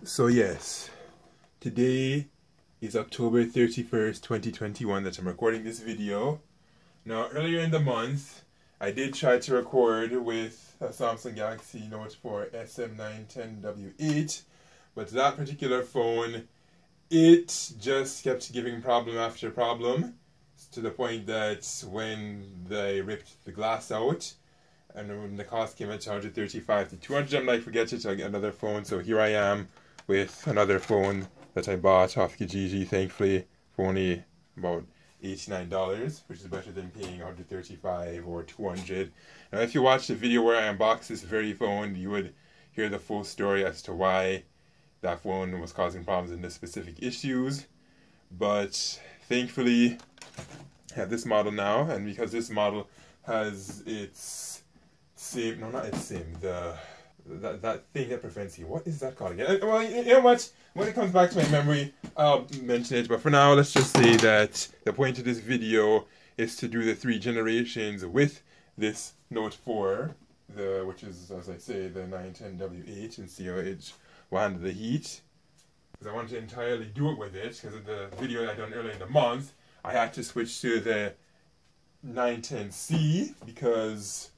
So yes, today is October 31st, 2021 that I'm recording this video. Now earlier in the month, I did try to record with a Samsung Galaxy Note 4 SM910W8, but that particular phone, it just kept giving problem after problem to the point that when they ripped the glass out, and when the cost came at $135 to $200, I'm like, forget it, I'll get another phone. So here I am with another phone that I bought off Kijiji, thankfully, for only about $89, which is better than paying $135 or $200. Now, if you watch the video where I unbox this very phone, you would hear the full story as to why that phone was causing problems in the specific issues. But thankfully, I have this model now, and because this model has its same, no, not its same, that thing that prevents you. What is that called again? Well, you know what? When it comes back to my memory, I'll mention it. But for now, let's just say that the point of this video is to do the 3 generations with this Note 4, which is, as I say, the 910W8, and see how it will handle the heat. Because I want to entirely do it with it, because of the video I done earlier in the month, I had to switch to the 910C, because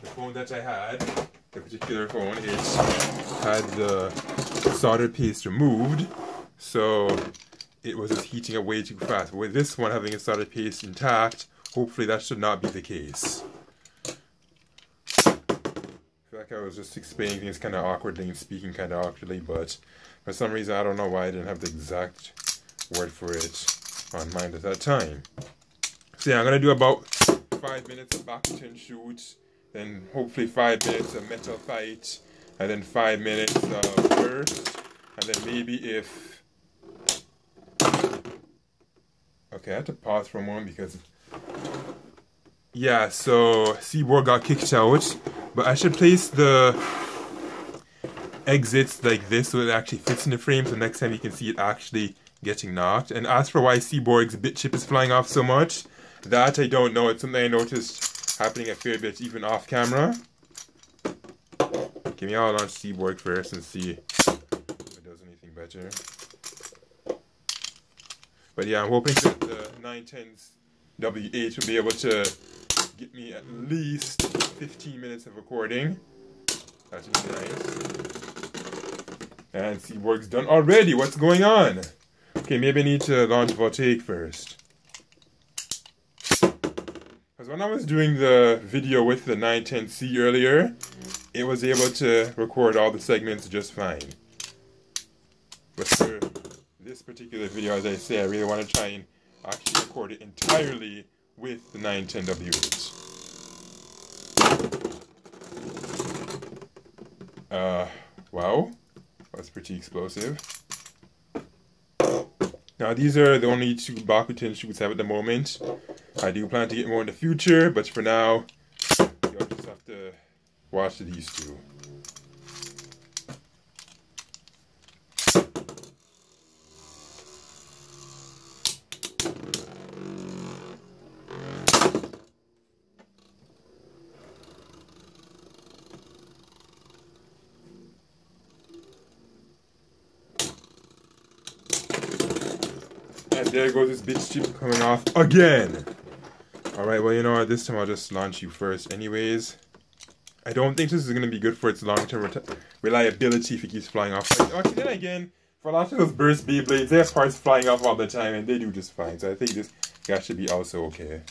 the phone that I had, the particular phone, it had the solder paste removed, so it was just heating up way too fast. But with this one having a solder paste intact, hopefully that should not be the case. I feel like I was just explaining things kind of awkwardly and speaking kind of awkwardly, but for some reason I don't know why I didn't have the exact word for it on mind at that time. So yeah, I'm going to do about 5 minutes of Bakuten Shoot, then hopefully 5 minutes of Metal Fight, and then 5 minutes of Burst, and then maybe if... Okay, I had to pause for a moment because... Yeah, so Seaboard got kicked out, but I should place the exits like this so it actually fits in the frame, so next time you can see it actually getting knocked. And as for why Seaborg's bit chip is flying off so much, that I don't know. It's something I noticed happening a fair bit even off camera. Okay, maybe I'll launch Seaborg first and see if it does anything better. But yeah, I'm hoping that the 910W8 will be able to get me at least 15 minutes of recording. That would be nice. And Seaborg's done already. What's going on? Okay, maybe I need to launch Voltaic first. Because when I was doing the video with the 910C earlier, it was able to record all the segments just fine. But for this particular video, as I say, I really want to try and actually record it entirely with the 910W8. Wow. That's pretty explosive. Now these are the only 2 Bakuten Shoots I have at the moment. I do plan to get more in the future, but for now, you'll just have to watch these 2. And there goes this bitch chip coming off again. Alright, well, you know what, this time I'll just launch you first anyways. I don't think this is going to be good for its long-term reliability if it keeps flying off. Actually, then again, for a lot of those burst Beyblades, they have parts flying off all the time and they do just fine. So I think this guy should be also okay.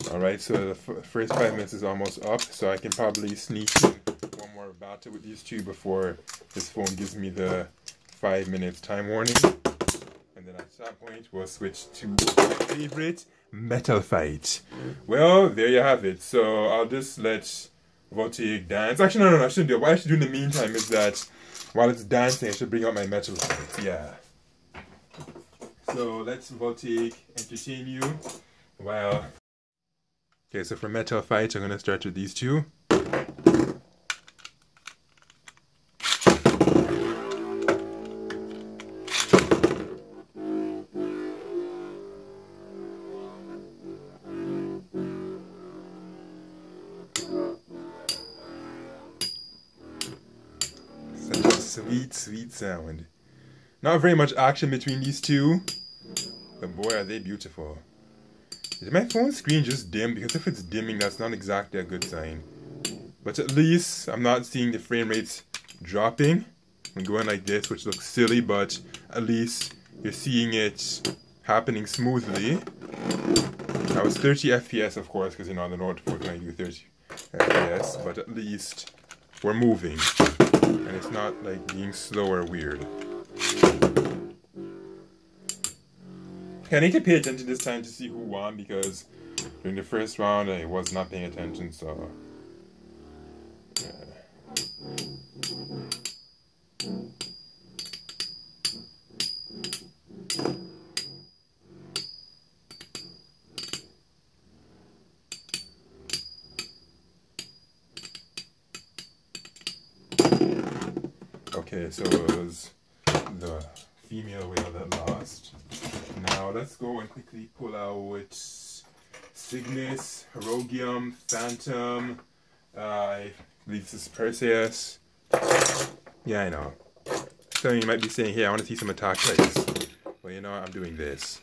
Alright, so the first 5 minutes is almost up, so I can probably sneak in one more battle with these 2 before this phone gives me the 5 minutes time warning. And then at that point, we'll switch to my favorite, Metal Fight. Well, there you have it. So I'll just let Voltaic dance. Actually, no, I shouldn't do it. What I should do in the meantime is that while it's dancing, I should bring out my Metal Fight. Yeah. So let's Voltaic entertain you while Okay, so for metal fight, I'm gonna start with these two. Such a sweet, sweet sound. Not very much action between these two, but boy, are they beautiful. Is my phone screen just dim? Because if it's dimming, that's not exactly a good sign. But at least I'm not seeing the frame rates dropping and going like this, which looks silly, but at least you're seeing it happening smoothly. That was 30 FPS, of course, because you know on the notebook I do 30 FPS, but at least we're moving. And it's not like being slow or weird. Okay, I need to pay attention this time to see who won, because during the first round I was not paying attention, so... Okay, so it was the female whale that lost. Now let's go and quickly pull out Cygnus, Herogium, Phantom, I believe this is Perseus. Yeah, I know. Some of you might be saying, hey, I want to see some attack rates. Well, you know what? I'm doing this.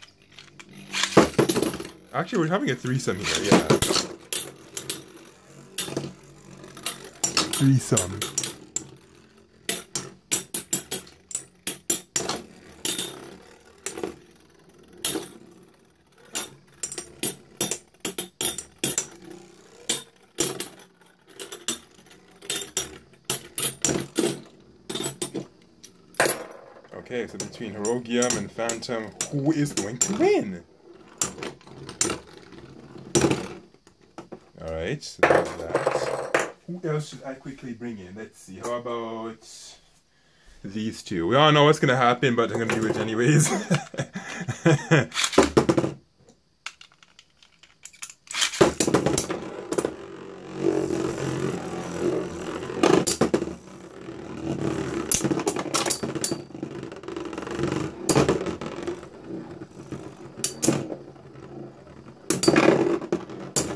Actually, we're having a threesome here, yeah. Threesome. Okay, so between Herogium and Phantom, who is going to win? Alright, so there's that. Who else should I quickly bring in? Let's see, how about these two? We all know what's going to happen, but I'm going to do it anyways.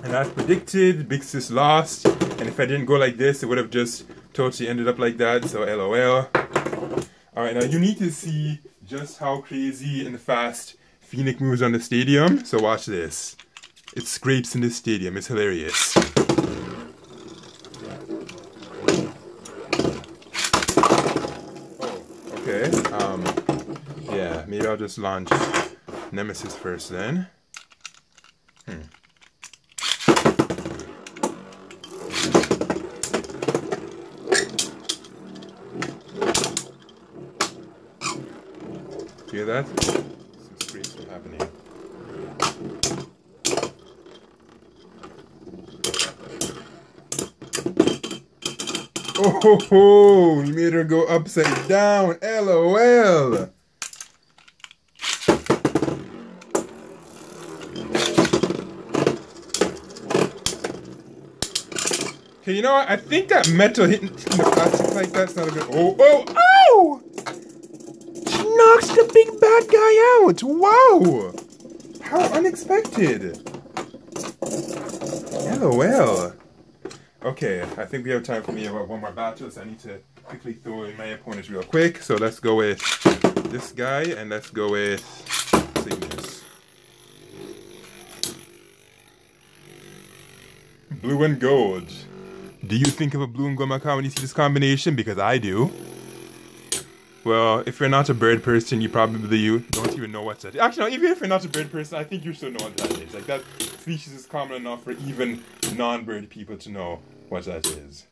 And as predicted, Big Sis lost. And if I didn't go like this, it would have just totally ended up like that. So LOL. Alright, now you need to see just how crazy and fast Phoenix moves on the stadium. So watch this. It scrapes in the stadium. It's hilarious. Oh, okay. Yeah, maybe I'll just launch Nemesis first then. Hear that? Some scrapes are happening. Oh ho ho! You made her go upside down. LOL! Okay, you know what? I think that metal hitting the plastic like that's not a good. Oh, oh, oh! Knocks the big bad guy out! Wow! How unexpected! LOL. Okay, I think we have time for me about one more battle, so I need to quickly throw in my opponents real quick. So let's go with this guy, and let's go with Cygnus. Blue and gold. Do you think of a blue and gold Macau when you see this combination? Because I do. Well, if you're not a bird person, you probably don't even know what that is. Actually, no, even if you're not a bird person, I think you still know what that is. Like, that species is common enough for even non-bird people to know what that is.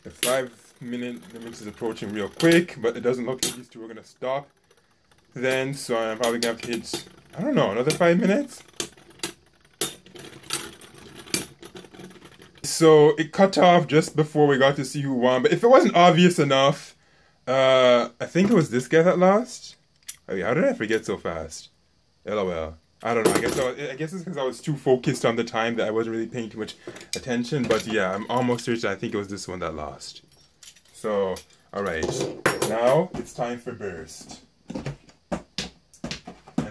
The 5-minute limit is approaching real quick, but it doesn't look like these two are going to stop then, so I'm probably going to have to hit, I don't know, another 5 minutes? So it cut off just before we got to see who won. But if it wasn't obvious enough, I think it was this guy that lost. I mean, how did I forget so fast? LOL. I don't know. I guess it's because I was too focused on the time that I wasn't really paying too much attention. But yeah, I'm almost certain I think it was this one that lost. So, alright. Now it's time for burst. And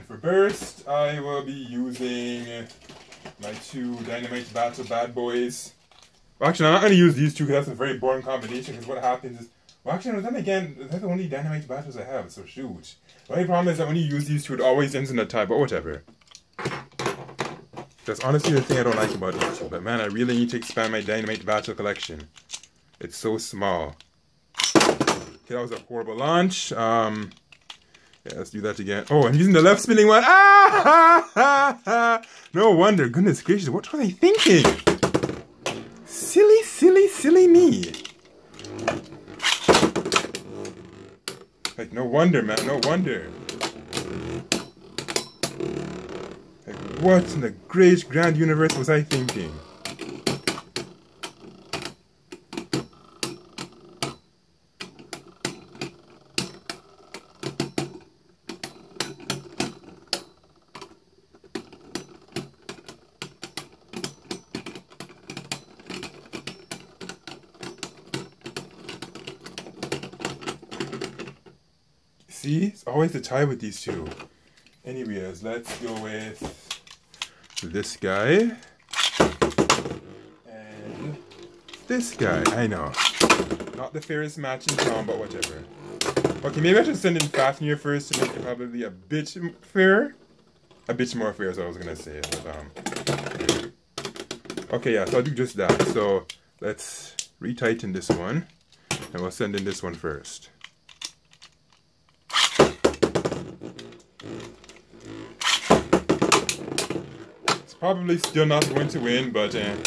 for burst, I will be using my two Dynamite Battle bad boys. Well, actually, I'm not going to use these two because that's a very boring combination. Because what happens is, well, actually, no, then again, that's the only Dynamite Battles I have, so shoot. The only problem is that when you use these two, it always ends in a tie, but whatever. That's honestly the thing I don't like about these two. But man, I really need to expand my Dynamite Battle collection. It's so small. Okay, that was a horrible launch. Yeah, let's do that again. Oh, I'm using the left spinning one. Ah! No wonder. Goodness gracious, what was I thinking? Silly, silly, silly me. Like, no wonder, man. No wonder. Like, what in the great grand universe was I thinking? See? It's always a tie with these two. Anyways, let's go with this guy. And this guy. I know. Not the fairest match in town, but whatever. Okay, maybe I should send in Fafnir first to make it probably a bit fair. A bit more fair, as I was going to say. But, okay, yeah, so I'll do just that. So, let's retighten this one. And we'll send in this one first. Probably still not going to win, but the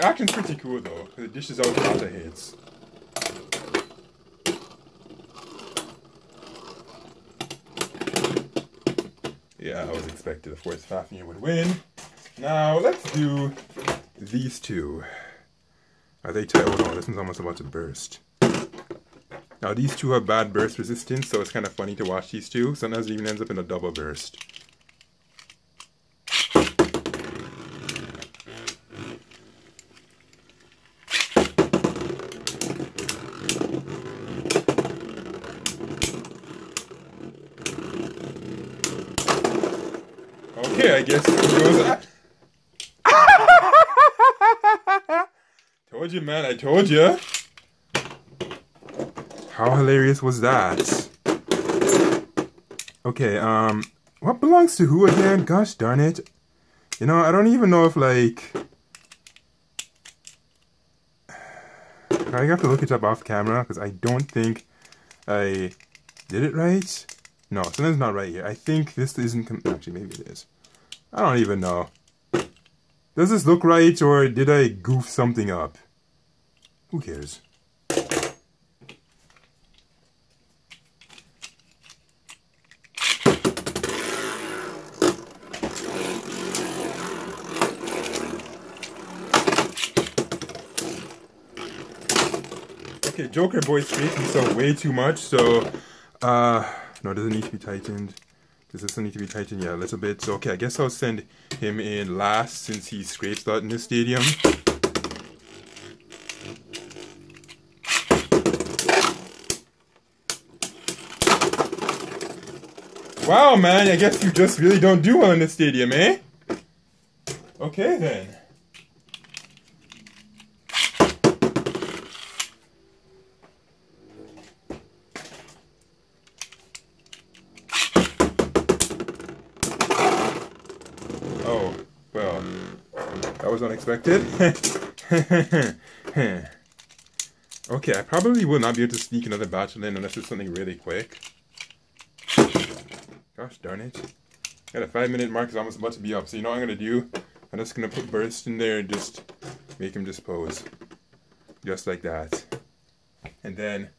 action's pretty cool though, because it dishes out a lot of hits. Yeah, I was expecting, of course, Fafnir would win. Now, let's do these two. Are they tight? Oh no, this one's almost about to burst. Now these two have bad burst resistance, so it's kind of funny to watch these two. Sometimes it even ends up in a double burst. Okay, I guess it goes. Told you, man, I told you. How hilarious was that? Okay, what belongs to who again? Gosh darn it. You know, I don't even know if, like... I have to look it up off camera, because I don't think I did it right. No, something's not right here. I think this isn't... Actually, maybe it is. I don't even know. Does this look right, or did I goof something up? Who cares? Okay, Joker Boy scraped himself way too much, so, no, it doesn't need to be tightened. Does this need to be tightened? Yeah, a little bit. So, okay, I guess I'll send him in last since he scrapes a lot in this stadium. Wow, man, I guess you just really don't do well in this stadium, eh? Okay, then. Oh, well, that was unexpected. Okay, I probably will not be able to sneak another battle in unless it's something really quick. Gosh darn it. Got a 5-minute mark is almost about to be up, so you know what I'm going to do? I'm just going to put Burst in there and just make him dispose. Just like that. And then,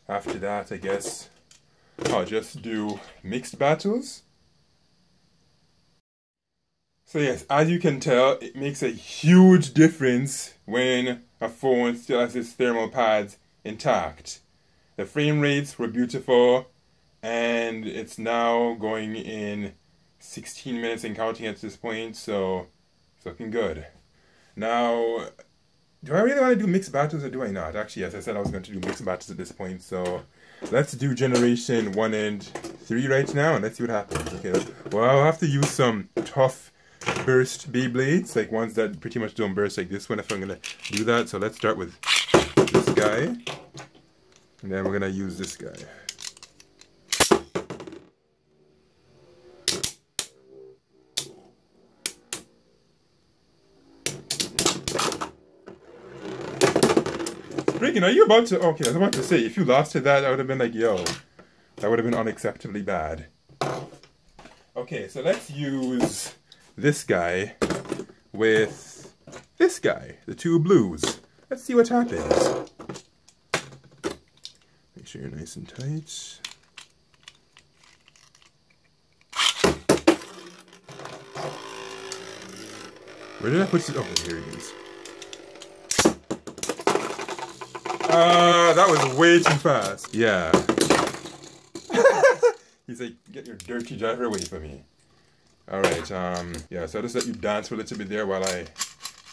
after that, I guess, I'll just do mixed battles. So yes, as you can tell, it makes a huge difference when a phone still has its thermal pads intact. The frame rates were beautiful, and it's now going in 16 minutes and counting at this point, so it's looking good. Now, do I really want to do mixed battles or do I not? Actually, yes, I said I was going to do mixed battles at this point, so let's do generation 1 and 3 right now, and let's see what happens. Okay, well, I'll have to use some tough burst Beyblades, like ones that pretty much don't burst like this one if I'm going to do that. So let's start with this guy, and then we're going to use this guy. Freaking, are you about to... Okay, I was about to say, if you lost to that, I would have been like, yo, that would have been unacceptably bad. Okay, so let's use this guy with this guy, the two blues. Let's see what happens. Make sure you're nice and tight. Where did I put this? Oh, here it is. That was way too fast. Yeah. He's like, get your dirty driver away from me. Alright, yeah, so I'll just let you dance for a little bit there while I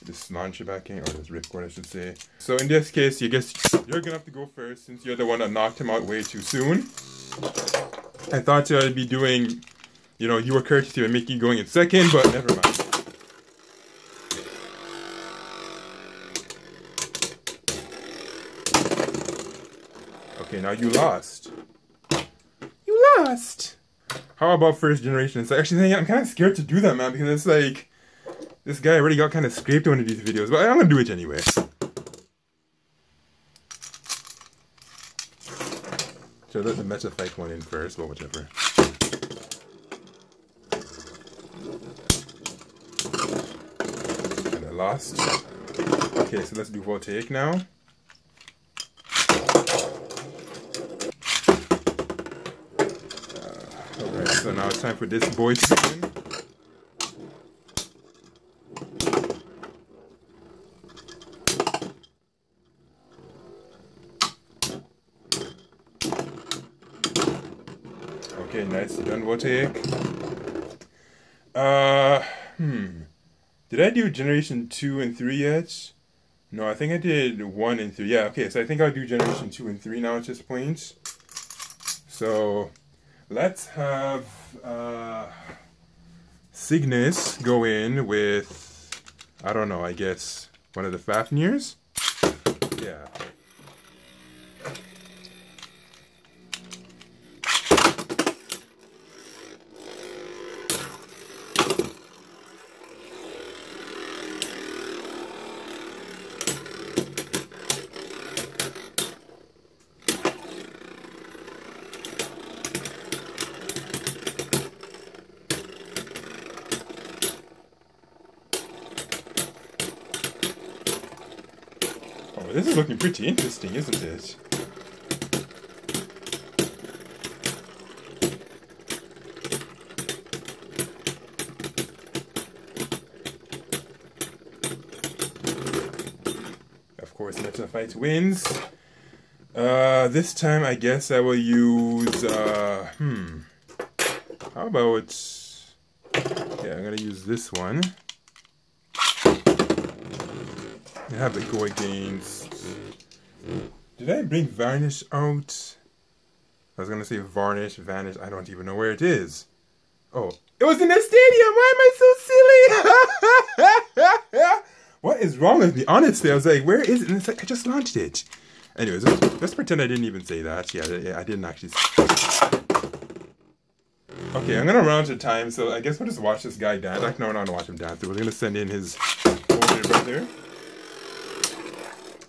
just launch it back in, or just ripcord, I should say. So in this case, I guess you're gonna have to go first since you're the one that knocked him out way too soon. I thought I'd be doing, you know, you were courtesy and Mickey going in second, but never mind. Okay, now you lost. You lost! How about first generation? So actually, I'm kind of scared to do that, man, because it's like, this guy already got kind of scraped on one of these videos, but I'm gonna do it anyway. Should I let the meta fight one in first? Well, whatever. And I lost. Okay, so let's do voltaic now. So now it's time for this boy to begin. Okay, nice, done voltaic. Did I do generation 2 and 3 yet? No, I think I did 1 and 3. Yeah, okay, so I think I'll do generation 2 and 3 now at this point. So let's have Cygnus go in with, I don't know, I guess one of the Fafnirs? Yeah. This is looking pretty interesting, isn't it? Of course, Meta Fight wins. This time I guess I will use, how about, yeah, I'm gonna use this one. I have it go against... Did I bring Varnish out? I was gonna say Varnish, Vanish, I don't even know where it is. Oh, it was in the stadium! Why am I so silly? What is wrong with me? Honestly, I was like, where is it? And it's like, I just launched it. Anyways, let's pretend I didn't even say that. Yeah, I didn't actually say that. Okay, I'm gonna run out of time, so I guess we'll just watch this guy dance. Like, no, we're not gonna watch him dance. We're gonna send in his older brother.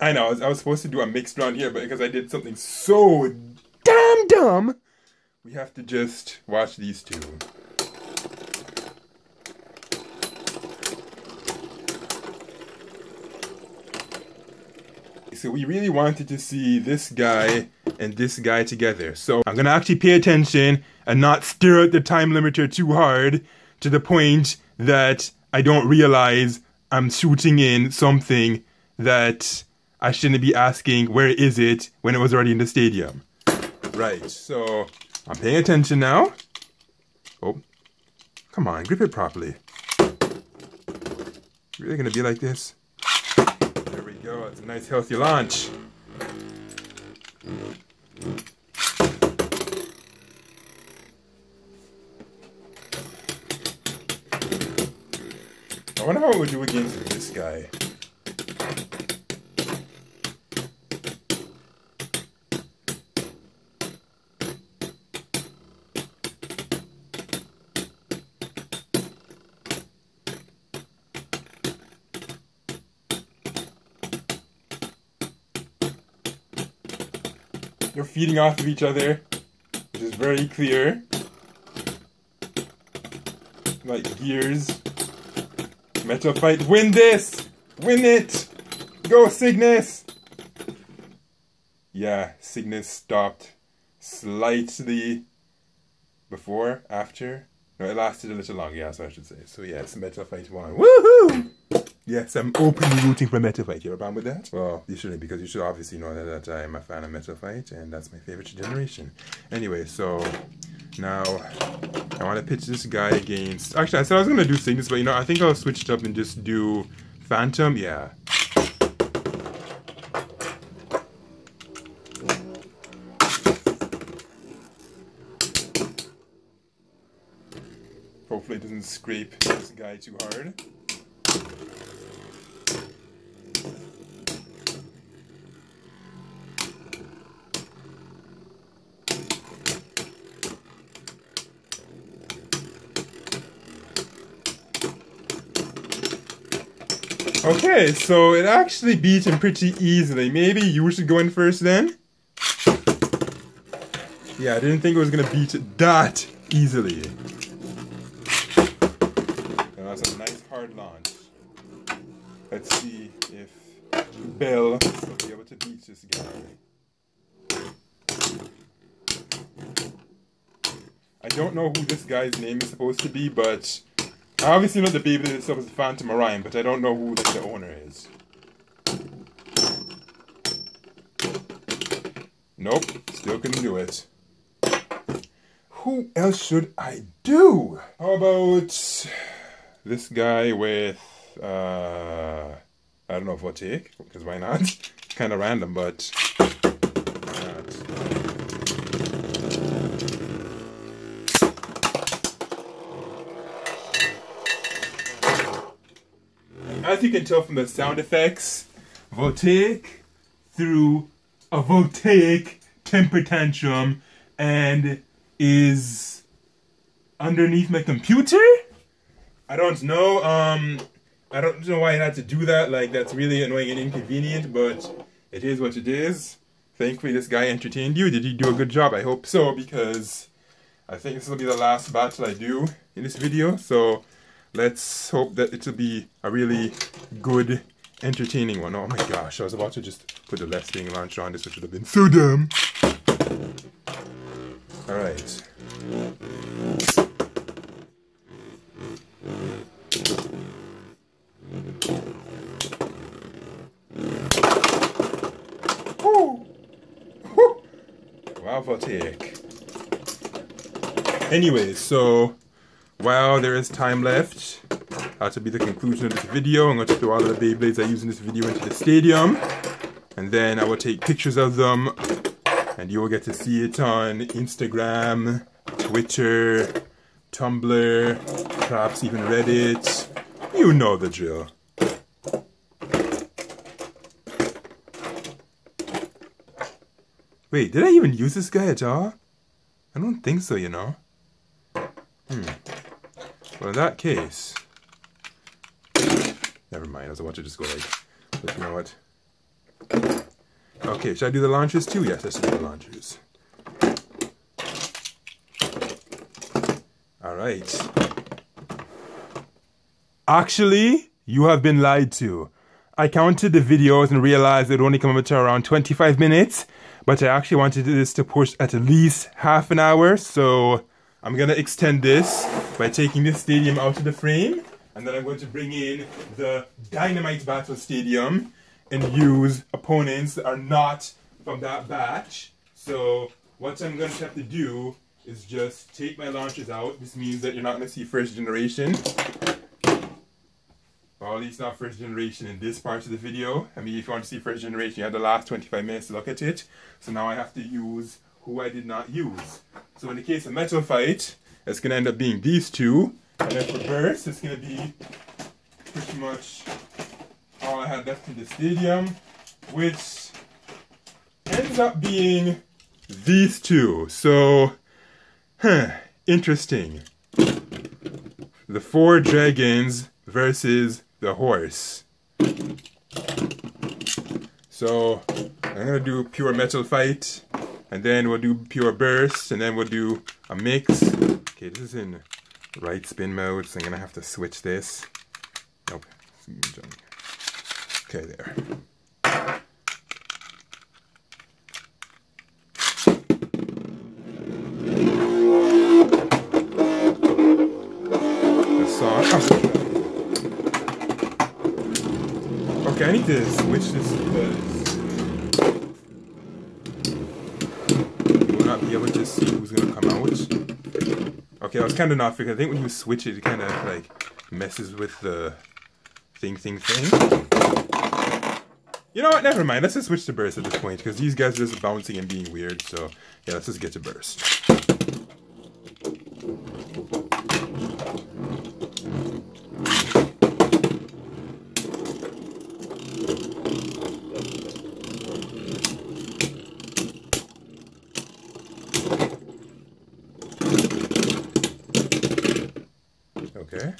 I know, I was supposed to do a mixed round here, but because I did something so damn dumb, we have to just watch these two. So we really wanted to see this guy and this guy together. So I'm gonna actually pay attention and not stir out the time limiter too hard to the point that I don't realize I'm shooting in something that I shouldn't be asking where is it when it was already in the stadium. Right, so I'm paying attention now. Oh, come on, grip it properly. Really gonna be like this? There we go, it's a nice healthy launch. I wonder how it would do against this guy. They're feeding off of each other, which is very clear. Like gears. Metal fight, win this! Win it! Go Cygnus! Yeah, Cygnus stopped slightly before, after. No, it lasted a little longer, yeah, so I should say. So yes, Metal Fight won. Woohoo! Yes, I'm openly rooting for Metal Fight. You have a problem with that? Well, you shouldn't, because you should obviously know that I'm a fan of Metal Fight, and that's my favorite generation. Anyway, so now I want to pitch this guy against... Actually, I said I was going to do Cygnus, but you know, I think I'll switch it up and just do Phantom. Yeah. Hopefully it doesn't scrape this guy too hard. Okay, so it actually beat him pretty easily. Maybe you should go in first then? Yeah, I didn't think it was going to beat it that easily. That's a nice hard launch. Let's see if Bell will be able to beat this guy. I don't know who this guy's name is supposed to be, but I obviously know the Beyblade itself is Phantom Orion, but I don't know who the owner is. Nope, still couldn't do it. Who else should I do? How about this guy with, I don't know if I'll take, because why not? Kind of random, but as you can tell from the sound effects, voltaic through a voltaic temper tantrum and is underneath my computer? I don't know. I don't know why I had to do that. Like, that's really annoying and inconvenient, but it is what it is. Thankfully, this guy entertained you. Did he do a good job? I hope so, because I think this will be the last battle I do in this video. So let's hope that it'll be a really good, entertaining one. Oh my gosh, I was about to just put the left spinning launcher on this, which would have been so dumb. Alright. Wow, voltaic. Anyways, so while there is time left, that will be the conclusion of this video. I'm going to throw all of the Beyblades I use in this video into the stadium, and then I will take pictures of them, and you will get to see it on Instagram, Twitter, Tumblr, perhaps even Reddit. You know the drill. Wait, did I even use this guy at all? I don't think so, you know. Well, in that case... Never mind, I was about to just go like... But you know what? Okay, should I do the launchers too? Yes, let's do the launchers. Alright. Actually, you have been lied to. I counted the videos and realized it only came up to around 25 minutes. But I actually wanted this to push at least half an hour, so I'm gonna extend this by taking this stadium out of the frame And then I'm going to bring in the Dynamite Battle Stadium and use opponents that are not from that batch. So what I'm going to have to do is just take my launchers out. This means that you're not going to see first generation. Or at least not first generation in this part of the video. I mean, if you want to see first generation, you have the last 25 minutes to look at it. So now I have to use who I did not use. So in the case of Metal Fight, it's going to end up being these two. And then for Burst, it's going to be pretty much all I had left in the stadium, which ends up being these two. So, interesting. The 4 dragons versus the horse. So, I'm going to do pure Metal Fight, and then we'll do pure Burst, and then we'll do a mix. Okay, this is in right spin mode, so I'm going to have to switch this. Nope. Okay, there. The song. Oh. Okay, I need to switch this because you will not be able to see who's going to come out. Okay, that was kind of not fair. I think when you switch it, it kind of like messes with the thing. You know what? Never mind. Let's just switch to Burst at this point because these guys are just bouncing and being weird. So yeah, let's just get to Burst. Okay.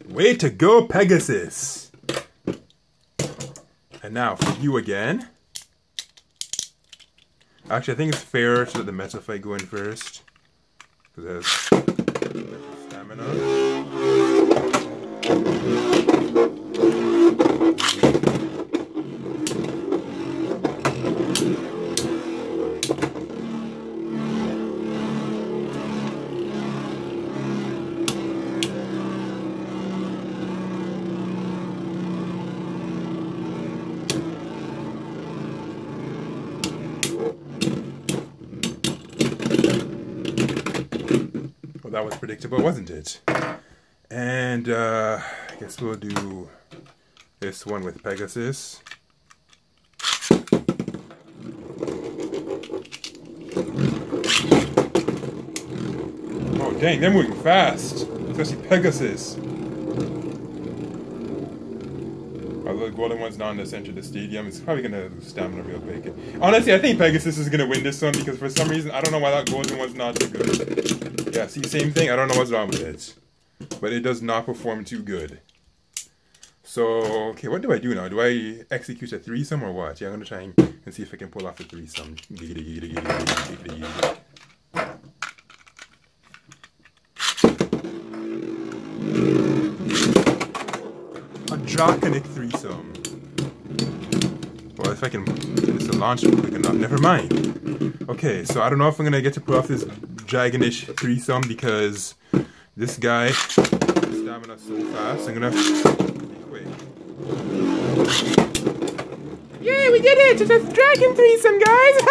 Way to go, Pegasus! And now for you again. Actually, I think it's fair to let the Metal Fight go in first. Because it has stamina. That was predictable, wasn't it? And I guess we'll do this one with Pegasus. Oh dang, they're moving fast, especially Pegasus. Although the golden one's not in the center of the stadium, it's probably gonna lose stamina real quick. Honestly, I think Pegasus is gonna win this one because for some reason I don't know why that golden one's not too good. Yeah, see, same thing. I don't know what's wrong with it, but it does not perform too good. So, okay, what do I do now? Do I execute a threesome or what? Yeah, I'm gonna try and see if I can pull off a threesome. A draconic threesome. Well, if I can get this to launch quick enough, never mind. Okay, so I don't know if I'm gonna get to pull off this dragonish threesome because this guy stamina so fast. I'm gonna be quick. Yay, we did it! It's a dragon threesome, guys!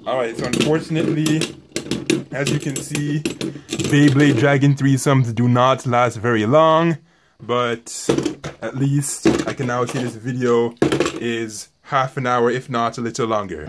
Alright, so unfortunately, as you can see, Beyblade Dragon threesomes do not last very long, but at least I can now say this video is half an hour, if not a little longer.